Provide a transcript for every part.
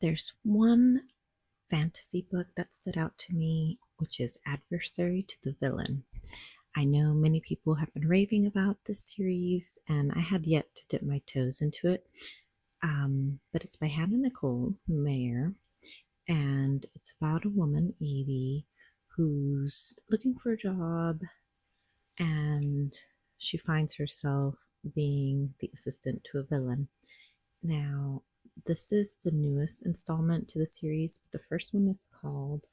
There's one fantasy book that stood out to me, which is Adversary to the Villain. I know many people have been raving about this series, and I had yet to dip my toes into it. But it's by Hannah Nicole Mayer, and it's about a woman, Evie, who's looking for a job, and she finds herself being the assistant to a villain. Now, this is the newest installment to the series, but the first one is called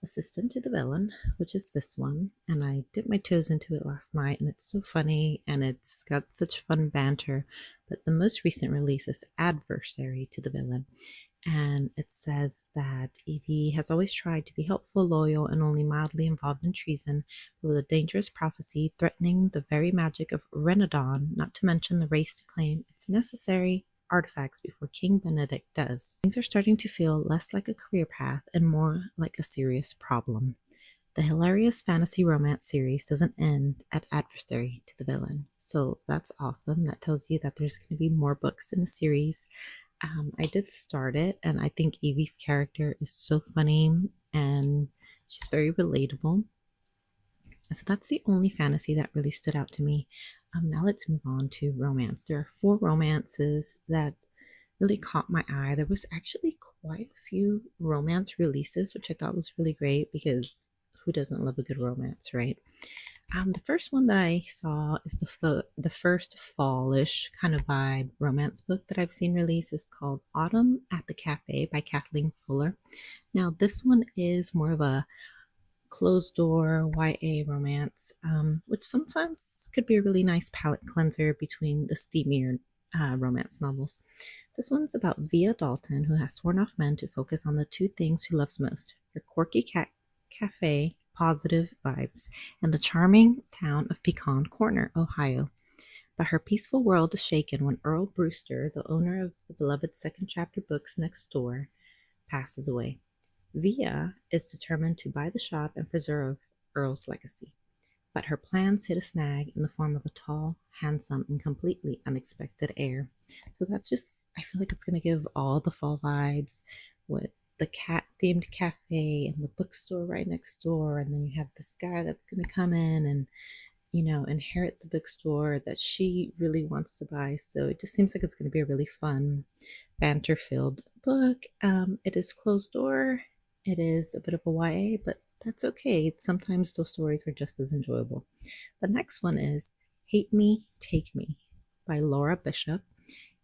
Assistant to the Villain, which is this one. And I dipped my toes into it last night, and it's so funny and it's got such fun banter. But the most recent release is Adversary to the Villain. And it says that Evie has always tried to be helpful, loyal, and only mildly involved in treason, but with a dangerous prophecy threatening the very magic of Renadon, not to mention the race to claim its necessary artifacts before King Benedict does. Things are starting to feel less like a career path and more like a serious problem. The hilarious fantasy romance series doesn't end at Adversary to the Villain. So that's awesome. That tells you that there's going to be more books in the series. I did start it, and I think Evie's character is so funny and she's very relatable. So that's the only fantasy that really stood out to me. Now let's move on to romance. There are 4 romances that really caught my eye. There was actually quite a few romance releases, which I thought was really great because who doesn't love a good romance, right? The first one that I saw is the first fallish kind of vibe romance book that I've seen released is called Autumn at the Cafe by Kathleen Fuller. Now, this one is more of a closed door YA romance, which sometimes could be a really nice palate cleanser between the steamier romance novels. This one's about Via Dalton, who has sworn off men to focus on the 2 things she loves most: her quirky cafe, positive vibes, and the charming town of Pecan Corner, Ohio. But her peaceful world is shaken when Earl Brewster, the owner of the beloved Second Chapter books next door, passes away. Via is determined to buy the shop and preserve Earl's legacy. But her plans hit a snag in the form of a tall, handsome, and completely unexpected heir. So that's just, I feel like it's going to give all the fall vibes with the cat themed cafe and the bookstore right next door. And then you have this guy that's going to come in and, inherit the bookstore that she really wants to buy. So it just seems like it's going to be a really fun, banter filled book. It is closed door. It is a bit of a YA, but that's okay. Sometimes those stories are just as enjoyable. The next one is Hate Me, Take Me by Laura Bishop.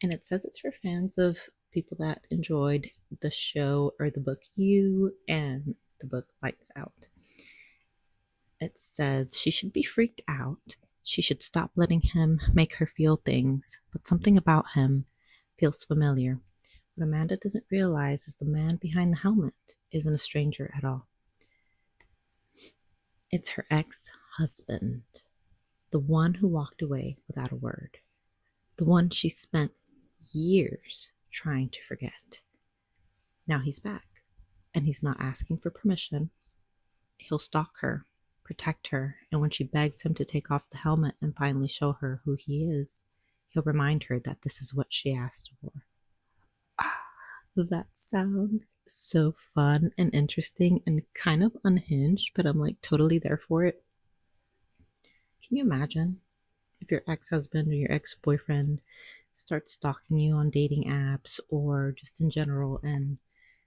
And it says it's for fans of people that enjoyed the show or the book You and the book Lights Out. It says she should be freaked out. She should stop letting him make her feel things, but something about him feels familiar. What Amanda doesn't realize is the man behind the helmet isn't a stranger at all. It's her ex-husband, the one who walked away without a word, the one she spent years trying to forget. Now he's back, and he's not asking for permission. He'll stalk her, protect her, and when she begs him to take off the helmet and finally show her who he is, he'll remind her that this is what she asked for. That sounds so fun and interesting and kind of unhinged, but I'm like totally there for it. Can you imagine if your ex-husband or your ex-boyfriend starts stalking you on dating apps or just in general, and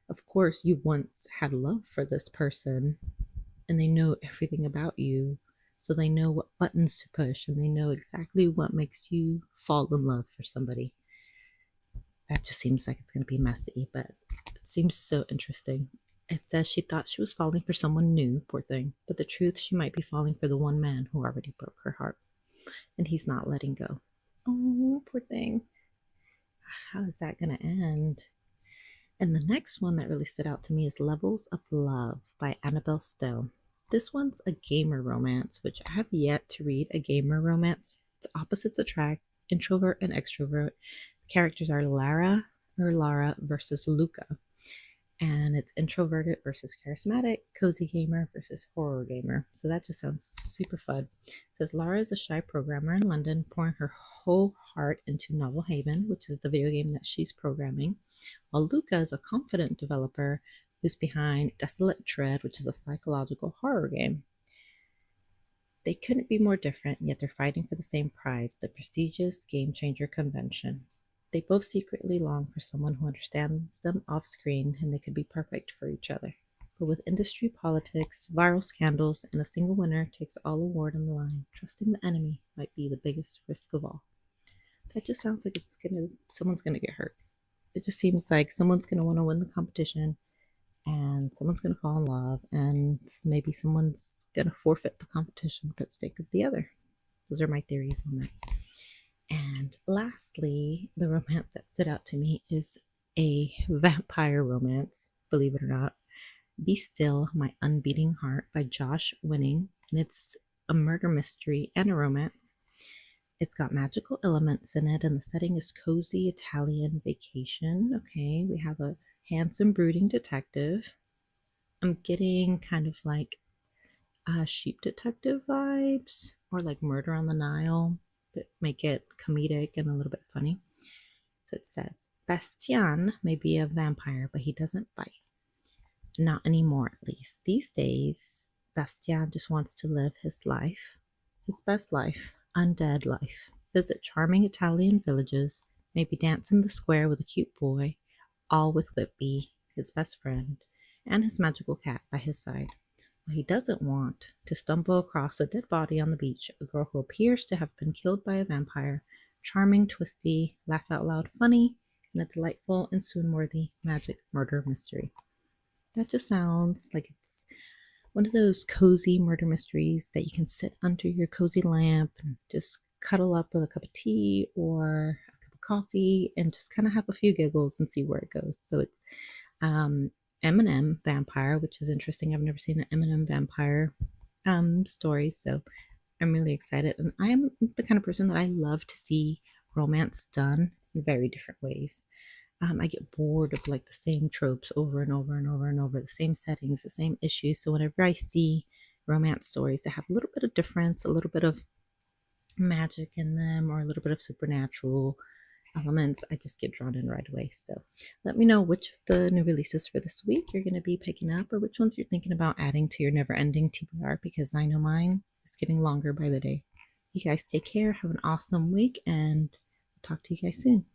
of course you once had love for this person and they know everything about you, so they know what buttons to push and they know exactly what makes you fall in love for somebody. That just seems like it's going to be messy, but it seems so interesting. It says she thought she was falling for someone new, poor thing, but the truth, she might be falling for the one man who already broke her heart, and he's not letting go. Oh, poor thing. How is that going to end? And the next one that really stood out to me is Levels of Love by Annabelle Stowe. This one's a gamer romance, which I have yet to read a gamer romance. It's opposites attract, introvert and extrovert. The characters are Lara versus Luca. And it's introverted versus charismatic, cozy gamer versus horror gamer. So that just sounds super fun. It says Lara is a shy programmer in London, pouring her whole heart into Novel Haven, which is the video game that she's programming. while Luca is a confident developer who's behind Desolate Tread, which is a psychological horror game. They couldn't be more different, yet they're fighting for the same prize, the prestigious Game Changer convention. They both secretly long for someone who understands them off screen, and they could be perfect for each other. But with industry politics, viral scandals, and a single winner takes all award on the line, trusting the enemy might be the biggest risk of all. That just sounds like someone's gonna get hurt. It just seems like someone's gonna want to win the competition, and someone's gonna fall in love, and maybe someone's gonna forfeit the competition for the sake of the other. Those are my theories on that. And lastly, the romance that stood out to me is a vampire romance, believe it or not. Be Still, My Unbeating Heart by Josh Winning, and it's a murder mystery and a romance. It's got magical elements in it, and the setting is cozy Italian vacation. Okay, we have a handsome, brooding detective. I'm getting kind of like sheep detective vibes, or like Murder on the Nile, that make it comedic and a little bit funny. So it says, Bastian may be a vampire, but he doesn't bite. Not anymore, at least. These days, Bastian just wants to live his life, his best life, undead life. Visit charming Italian villages, maybe dance in the square with a cute boy, all with Whitby, his best friend, and his magical cat by his side. But he doesn't want to stumble across a dead body on the beach, a girl who appears to have been killed by a vampire, charming, twisty, laugh out loud funny, and a delightful and swoon-worthy magic murder mystery. That just sounds like it's one of those cozy murder mysteries that you can sit under your cozy lamp and just cuddle up with a cup of tea or a cup of coffee and just kind of have a few giggles and see where it goes. So it's M&M vampire, which is interesting. I've never seen an M&M vampire story, so I'm really excited. And I'm the kind of person that I love to see romance done in very different ways. I get bored of like the same tropes over and over and over and over, the same settings, the same issues. So whenever I see romance stories that have a little bit of difference, a little bit of magic in them, or a little bit of supernatural elements, I just get drawn in right away. So let me know which of the new releases for this week you're going to be picking up, or which ones you're thinking about adding to your never-ending TBR, because I know mine is getting longer by the day. You guys take care, have an awesome week, and I'll talk to you guys soon.